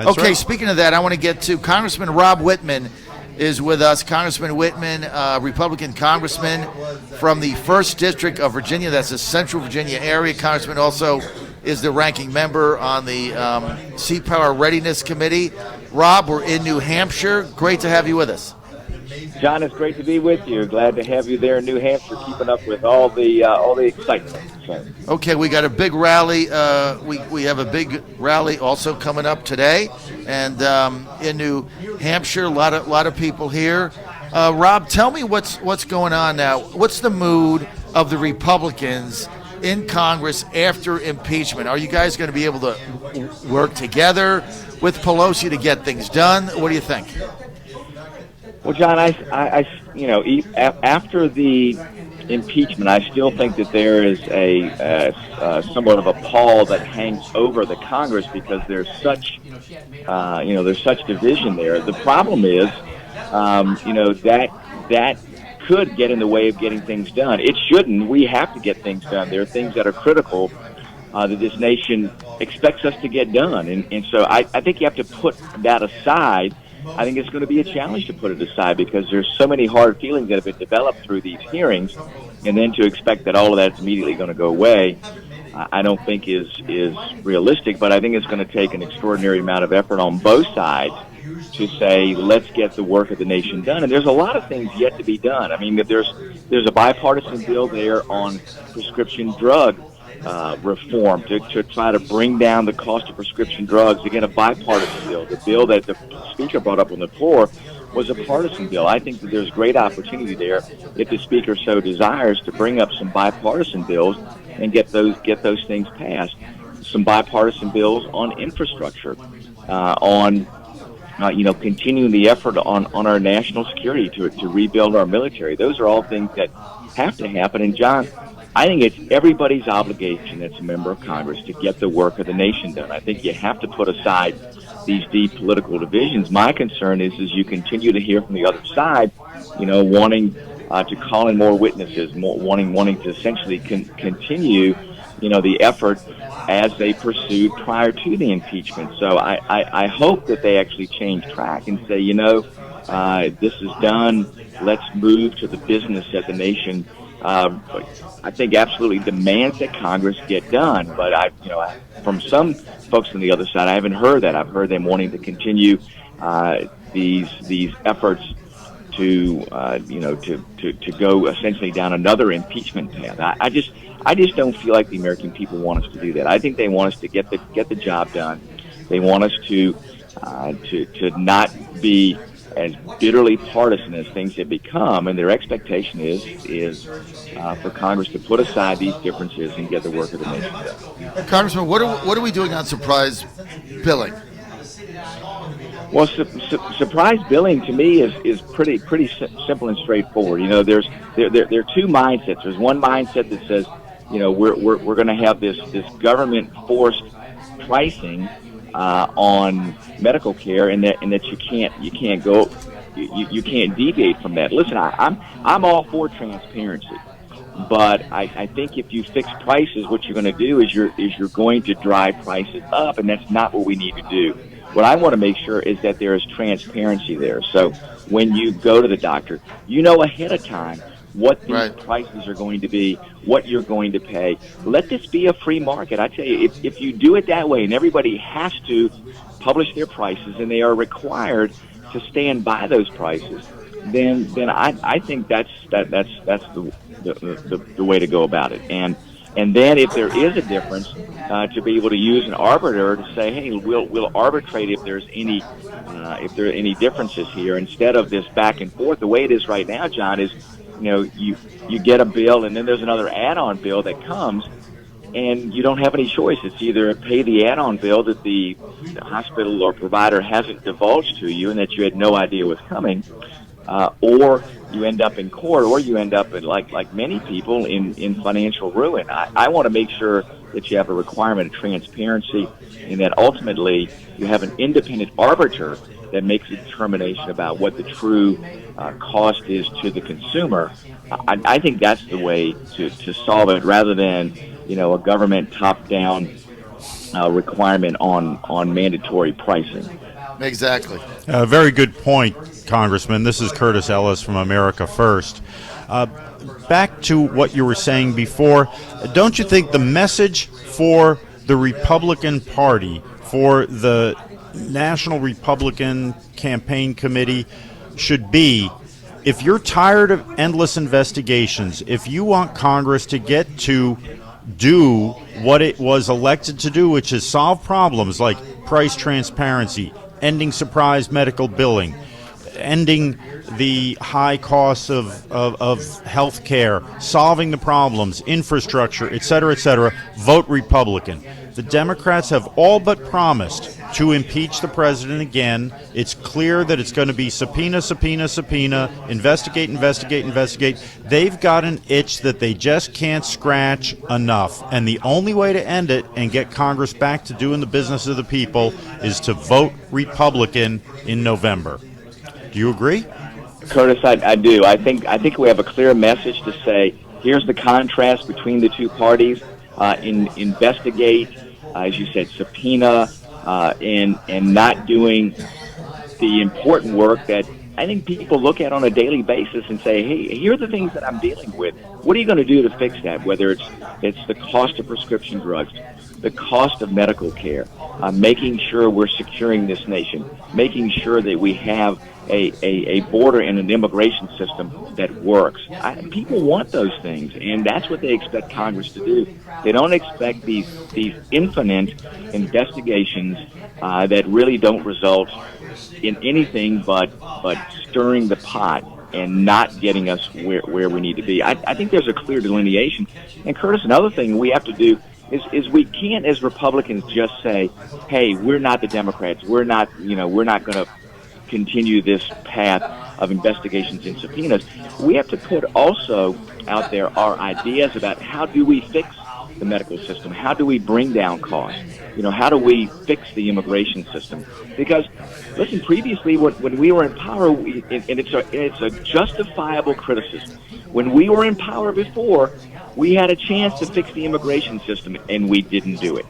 Okay, right. Speaking of that, I want to get to Congressman Rob Witman is with us. Congressman Witman, Republican congressman from the 1st District of Virginia. That's the Central Virginia area. Congressman also is the ranking member on the Sea Power Readiness Committee. Rob, we're in New Hampshire. Great to have you with us. John, it's great to be with you. Glad to have you there in New Hampshire, keeping up with all the excitement. So. Okay, we got a big rally. We have a big rally also coming up today, and in New Hampshire, a lot of people here. Rob, tell me what's going on now. What's the mood of the Republicans in Congress after impeachment? Are you guys going to be able to work together with Pelosi to get things done? What do you think? Well, John, after the impeachment, I still think that there is a somewhat of a pall that hangs over the Congress because there's such division there. The problem is, that could get in the way of getting things done. It shouldn't. We have to get things done. There are things that are critical that this nation expects us to get done, and so I think you have to put that aside. I think it's going to be a challenge to put it aside because there's so many hard feelings that have been developed through these hearings, and then to expect that all of that's immediately going to go away, I don't think is realistic. But I think it's going to take an extraordinary amount of effort on both sides to say, let's get the work of the nation done. And there's a lot of things yet to be done. I mean, there's a bipartisan bill there on prescription drug reform to try to bring down the cost of prescription drugs. Again, a bipartisan bill. The bill that the Speaker brought up on the floor was a partisan bill. I think that there's great opportunity there, if the Speaker so desires, to bring up some bipartisan bills and get those things passed. Some bipartisan bills on infrastructure, on continuing the effort on our national security to rebuild our military. Those are all things that have to happen. And John, I think it's everybody's obligation as a member of Congress to get the work of the nation done. I think you have to put aside these deep political divisions. My concern is you continue to hear from the other side, wanting to call in more witnesses, wanting to essentially continue, the effort as they pursued prior to the impeachment. So I hope that they actually change track and say, this is done. Let's move to the business that the nation I think absolutely demands that Congress get done. But from some folks on the other side, I haven't heard that. I've heard them wanting to continue these efforts to go essentially down another impeachment path. I just don't feel like the American people want us to do that. I think they want us to get the job done. They want us to not be as bitterly partisan as things have become, and their expectation is for Congress to put aside these differences and get the work of the nation done. Congressman, what are we doing on surprise billing? Well, surprise billing to me is pretty simple and straightforward. There are two mindsets. There's one mindset that says, we're going to have this government forced pricing on medical care, and that you can't deviate from that. Listen, I'm all for transparency, but I think if you fix prices, what you're going to do is you're going to drive prices up, and that's not what we need to do. What I want to make sure is that there is transparency there. So when you go to the doctor, ahead of time what these prices are going to be, what you're going to pay. Let this be a free market. I tell you, if you do it that way, and everybody has to publish their prices, and they are required to stand by those prices, then I think that's the way to go about it. And then if there is a difference, to be able to use an arbiter to say, hey, we'll arbitrate if there are any differences here, instead of this back and forth. The way it is right now, John, is you get a bill, and then there's another add-on bill that comes, and you don't have any choice. It's either pay the add-on bill that the hospital or provider hasn't divulged to you and that you had no idea was coming, or you end up in court, or you end up, like many people, in financial ruin. I want to make sure that you have a requirement of transparency, and that ultimately you have an independent arbiter that makes a determination about what the true cost is to the consumer. I think that's the way to solve it, rather than a government top-down requirement on mandatory pricing. Exactly. Very good point, Congressman. This is Curtis Ellis from America First. Back to what you were saying before, don't you think the message for the Republican Party, for the National Republican Campaign Committee, should be, if you're tired of endless investigations, if you want Congress to get to do what it was elected to do, which is solve problems like price transparency, ending surprise medical billing, ending the high costs of health care, solving the problems, infrastructure, et cetera, vote Republican. The Democrats have all but promised to impeach the president again. It's clear that it's going to be subpoena, investigate. They've got an itch that they just can't scratch enough. And the only way to end it and get Congress back to doing the business of the people is to vote Republican in November. Do you agree? Curtis, I do. I think we have a clear message to say, here's the contrast between the two parties. Investigate, as you said, subpoena, and not doing the important work that I think people look at on a daily basis and say, hey, here are the things that I'm dealing with. What are you going to do to fix that? Whether it's the cost of prescription drugs, the cost of medical care, making sure we're securing this nation, making sure that we have a border and an immigration system that works. People want those things, and that's what they expect Congress to do. They don't expect these infinite investigations that really don't result in anything but stirring the pot and not getting us where we need to be. I think there's a clear delineation. And Curtis, another thing we have to do is we can't, as Republicans, just say, hey, we're not the Democrats. We're not going to continue this path of investigations and subpoenas. We have to put also out there our ideas about how do we fix the medical system? How do we bring down costs? How do we fix the immigration system? Because, listen, previously when we were in power, and it's a justifiable criticism. When we were in power before, we had a chance to fix the immigration system, and we didn't do it.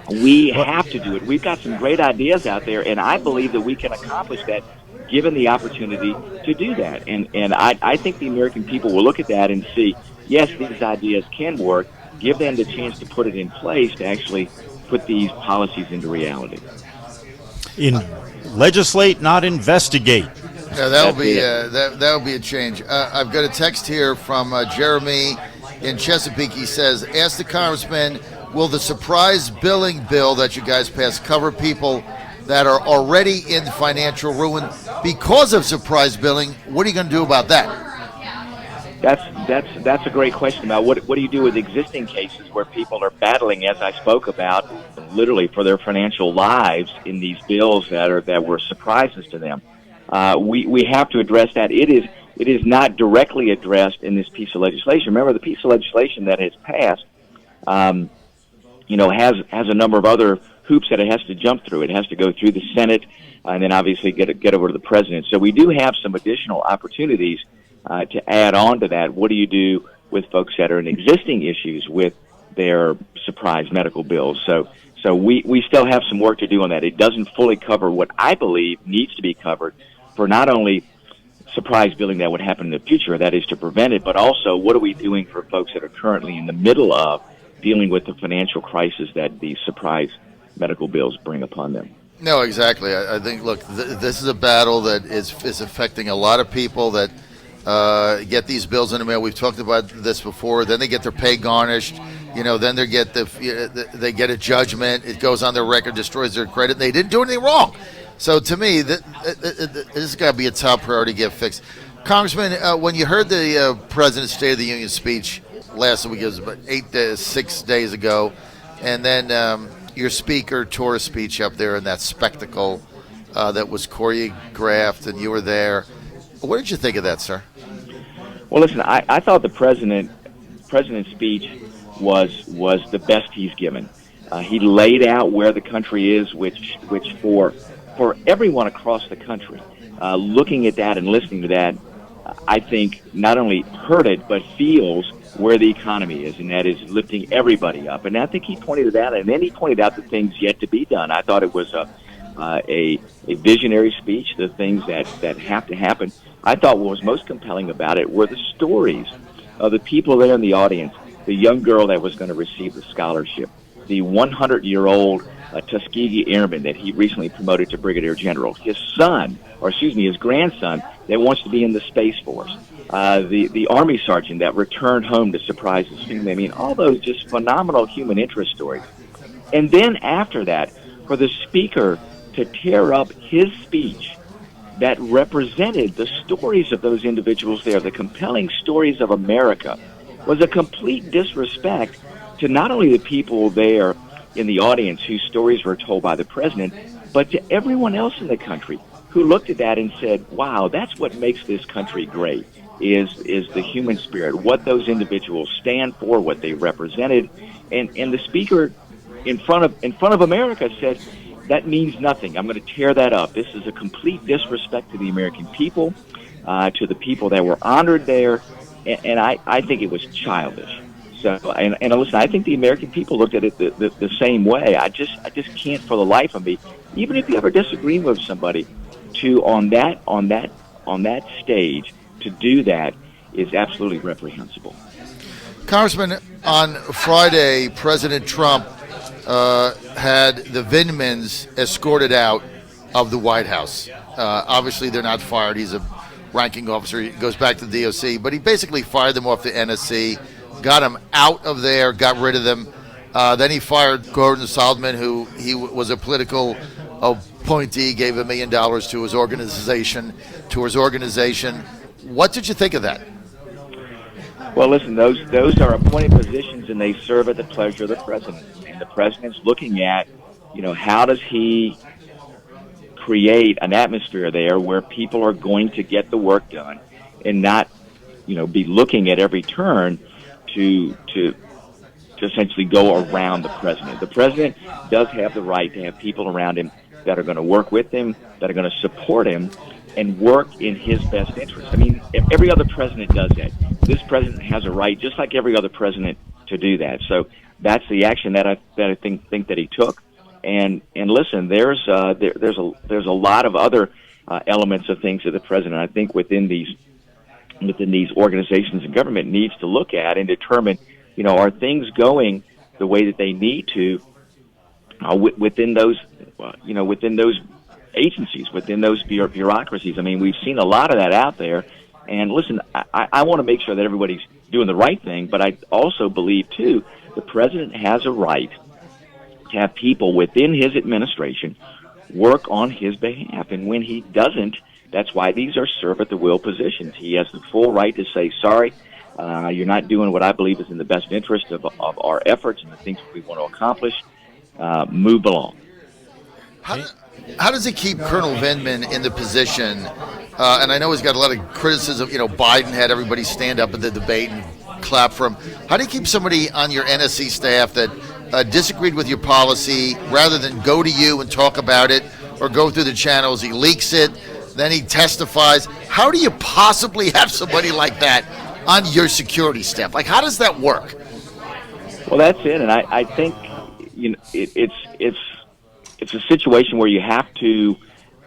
We have to do it. We've got some great ideas out there, and I believe that we can accomplish that given the opportunity to do that. And I think the American people will look at that and see, yes, these ideas can work. Give them the chance to put it in place to actually put these policies into reality. Legislate, not investigate. Yeah, that'll be a change. I've got a text here from Jeremy in Chesapeake. He says, ask the congressman, will the surprise billing bill that you guys passed cover people that are already in financial ruin because of surprise billing? What are you going to do about that? That's a great question about what do you do with existing cases where people are battling, as I spoke about, literally for their financial lives in these bills that were surprises to them. We have to address that. It is not directly addressed in this piece of legislation. Remember, the piece of legislation that has passed, has a number of other hoops that it has to jump through. It has to go through the Senate and then obviously get over to the president. So we do have some additional opportunities to add on to that. What do you do with folks that are in existing issues with their surprise medical bills? So we still have some work to do on that. It doesn't fully cover what I believe needs to be covered for not only surprise billing that would happen in the future, that is to prevent it, but also what are we doing for folks that are currently in the middle of dealing with the financial crisis that the surprise medical bills bring upon them. No, exactly. I think, look, this is a battle that is affecting a lot of people that get these bills in the mail. We've talked about this before. Then they get their pay garnished. Then they get they get a judgment. It goes on their record, destroys their credit. They didn't do anything wrong. So to me, this has got to be a top priority to get fixed. Congressman, when you heard the President's State of the Union speech last week, it was about 6 days ago, and then your speaker tore a speech up there in that spectacle that was choreographed, and you were there. What did you think of that, sir? Well, listen, I thought the president's speech was the best he's given. He laid out where the country is, which for everyone across the country, looking at that and listening to that, I think not only heard it but feels where the economy is, and that is lifting everybody up. And I think he pointed to that, and then he pointed out the things yet to be done. I thought it was a visionary speech, the things that have to happen. I thought what was most compelling about it were the stories of the people there in the audience, the young girl that was going to receive the scholarship, the 100-year-old Tuskegee Airman that he recently promoted to Brigadier General, his grandson that wants to be in the Space Force, the Army sergeant that returned home to surprise his family. I mean, all those just phenomenal human interest stories. And then after that, for the speaker to tear up his speech that represented the stories of those individuals there, the compelling stories of America, was a complete disrespect to not only the people there in the audience whose stories were told by the president, but to everyone else in the country who looked at that and said, wow, that's what makes this country great, is the human spirit, what those individuals stand for, what they represented. And the speaker in front of America said, that means nothing. I'm going to tear that up. This is a complete disrespect to the American people, to the people that were honored there, and I think it was childish. So, and listen, I think the American people looked at it the same way. I just can't for the life of me, even if you ever disagree with somebody, to on that stage to do that is absolutely reprehensible. Congressman, on Friday, President Trump had the Witmans escorted out of the White House. Obviously, they're not fired. He's a ranking officer. He goes back to the DOC, but he basically fired them off the NSC, got them out of there, got rid of them. Then he fired Gordon Solomon, who he was a political appointee, gave $1 million to his organization. What did you think of that? Well, listen, those are appointed positions, and they serve at the pleasure of the president. And the president's looking at, how does he create an atmosphere there where people are going to get the work done and not, be looking at every turn to essentially go around the president. The president does have the right to have people around him that are going to work with him, that are going to support him, and work in his best interest. I mean, every other president does that. This president has a right, just like every other president, to do that. So that's the action that I think that he took. And listen, there's a lot of other elements of things that the president, I think, within these organizations and government needs to look at and determine, are things going the way that they need to within those agencies, within those bureaucracies. I mean, we've seen a lot of that out there. And listen, I want to make sure that everybody's doing the right thing, but I also believe, too, the president has a right to have people within his administration work on his behalf. And when he doesn't, that's why these are serve-at-the-will positions. He has the full right to say, sorry, you're not doing what I believe is in the best interest of our efforts and the things that we want to accomplish. Move along. How does he keep Colonel Witman in the position? And I know he's got a lot of criticism. Biden had everybody stand up at the debate and clap for him. How do you keep somebody on your NSC staff that disagreed with your policy, rather than go to you and talk about it or go through the channels? He leaks it, then he testifies. How do you possibly have somebody like that on your security staff? Like, how does that work? Well, that's it, and I think it's a situation where you have to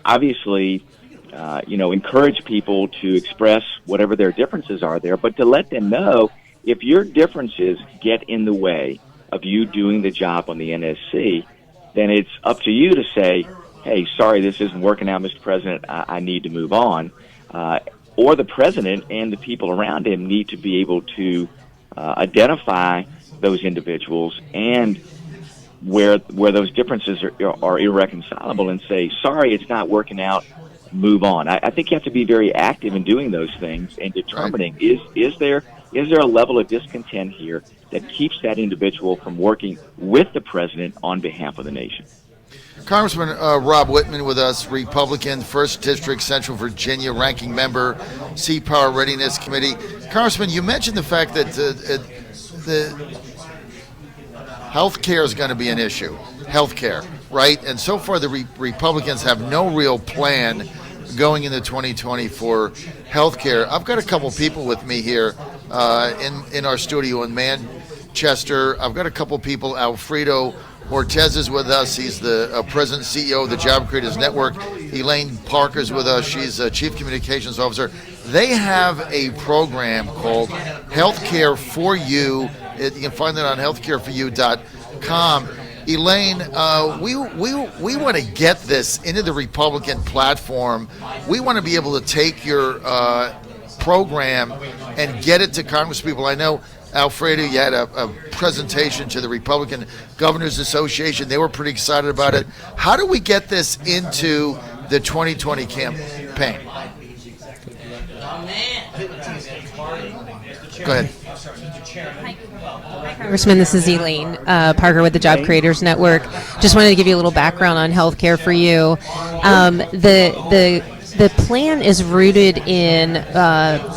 obviously encourage people to express whatever their differences are there, but to let them know if your differences get in the way of you doing the job on the NSC, then it's up to you to say, hey, sorry, this isn't working out, Mr. President, I need to move on. Or the president and the people around him need to be able to identify those individuals and where those differences are irreconcilable and say, sorry, it's not working out, move on. I think you have to be very active in doing those things and determining, is there a level of discontent here that keeps that individual from working with the president on behalf of the nation? Congressman Rob Witman with us, Republican, 1st District, Central Virginia, ranking member, Sea Power Readiness Committee. Congressman, you mentioned the fact that the health care is going to be an issue. Health care, right? And so far the Republicans have no real plan going into 2020 for health care. I've got a couple people with me here in our studio in Manchester. I've got a couple people. Alfredo Ortez is with us. He's the president and CEO of the Job Creators Network. Elaine Parker's with us. She's Chief Communications Officer. They have a program called Healthcare for You. You can find it on healthcareforyou.com. Elaine, we want to get this into the Republican platform. We want to be able to take your program and get it to congresspeople. I know, Alfredo, you had a presentation to the Republican Governors Association. They were pretty excited about it. How do we get this into the 2020 campaign? Go ahead. Hi, Congressman. This is Elaine Parker with the Job Creators Network. Just wanted to give you a little background on Healthcare for You. The plan is rooted in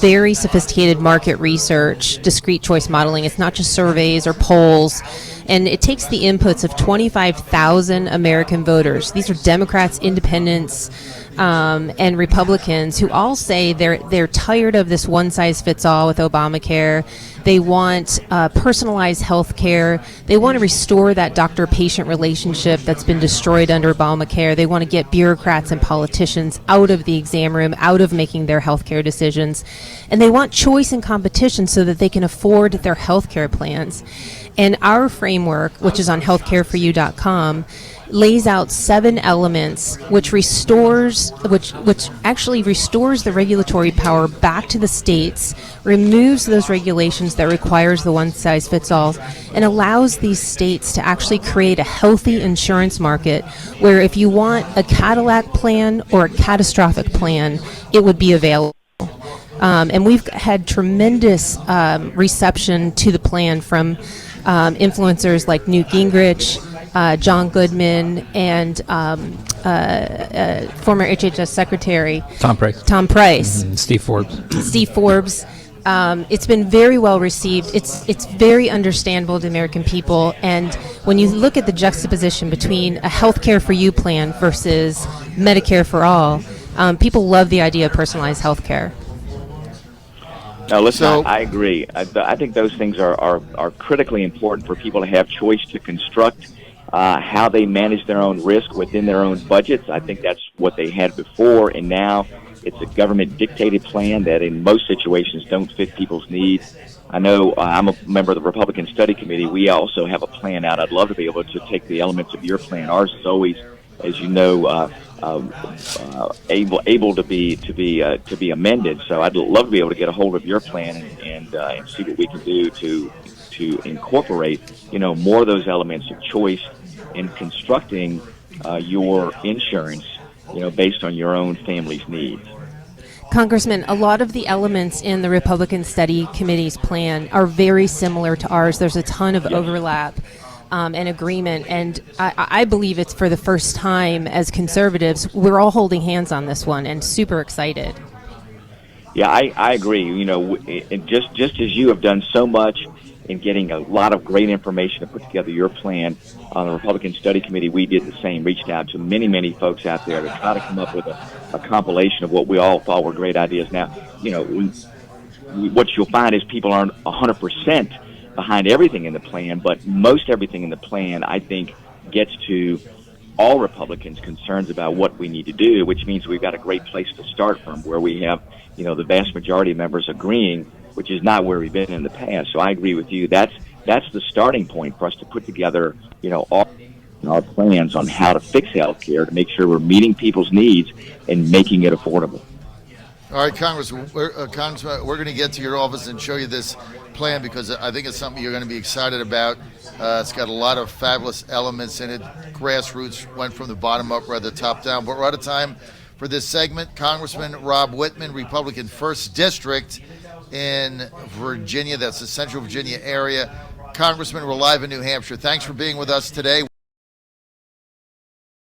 very sophisticated market research, discrete choice modeling. It's not just surveys or polls. And it takes the inputs of 25,000 American voters. These are Democrats, independents, and Republicans who all say they're tired of this one-size-fits-all with Obamacare. They want personalized health care. They want to restore that doctor-patient relationship that's been destroyed under Obamacare. They want to get bureaucrats and politicians out of the exam room, out of making their health care decisions. And they want choice and competition so that they can afford their health care plans. And our framework, which is on healthcareforyou.com, lays out 7 elements which actually restores the regulatory power back to the states, removes those regulations that requires the one-size-fits-all, and allows these states to actually create a healthy insurance market where if you want a Cadillac plan or a catastrophic plan, it would be available. And we've had tremendous reception to the plan from influencers like Newt Gingrich, John Goodman, and former HHS Secretary Tom Price, Steve Forbes. It's been very well received. It's very understandable to American people. And when you look at the juxtaposition between a Healthcare for You plan versus Medicare for all, people love the idea of personalized health care. No, listen, I agree. I think those things are critically important for people to have choice to construct how they manage their own risk within their own budgets. I think that's what they had before, and now it's a government-dictated plan that in most situations don't fit people's needs. I know I'm a member of the Republican Study Committee. We also have a plan out. I'd love to be able to take the elements of your plan. Ours is always, as you know, able to be amended. So I'd love to be able to get a hold of your plan and see what we can do to incorporate, more of those elements of choice in constructing your insurance, based on your own family's needs. Congressman, a lot of the elements in the Republican Study Committee's plan are very similar to ours. There's a ton of overlap and agreement, and I believe it's for the first time as conservatives, we're all holding hands on this one and super excited. Yeah, I agree. Just as you have done so much in getting a lot of great information to put together your plan on the Republican Study Committee, we did the same, reached out to many, many folks out there to try to come up with a compilation of what we all thought were great ideas. Now, what you'll find is people aren't 100% behind everything in the plan, but most everything in the plan, I think, gets to all Republicans' concerns about what we need to do, which means we've got a great place to start from, where we have, the vast majority of members agreeing, which is not where we've been in the past. So I agree with you. That's the starting point for us to put together, all our plans on how to fix health care to make sure we're meeting people's needs and making it affordable. All right, Congressman, we're going to get to your office and show you this plan because I think it's something you're going to be excited about. It's got a lot of fabulous elements in it. Grassroots went from the bottom up rather top down. But we're out of time for this segment. Congressman Rob Witman, Republican 1st District in Virginia. That's the Central Virginia area. Congressman, we're live in New Hampshire. Thanks for being with us today.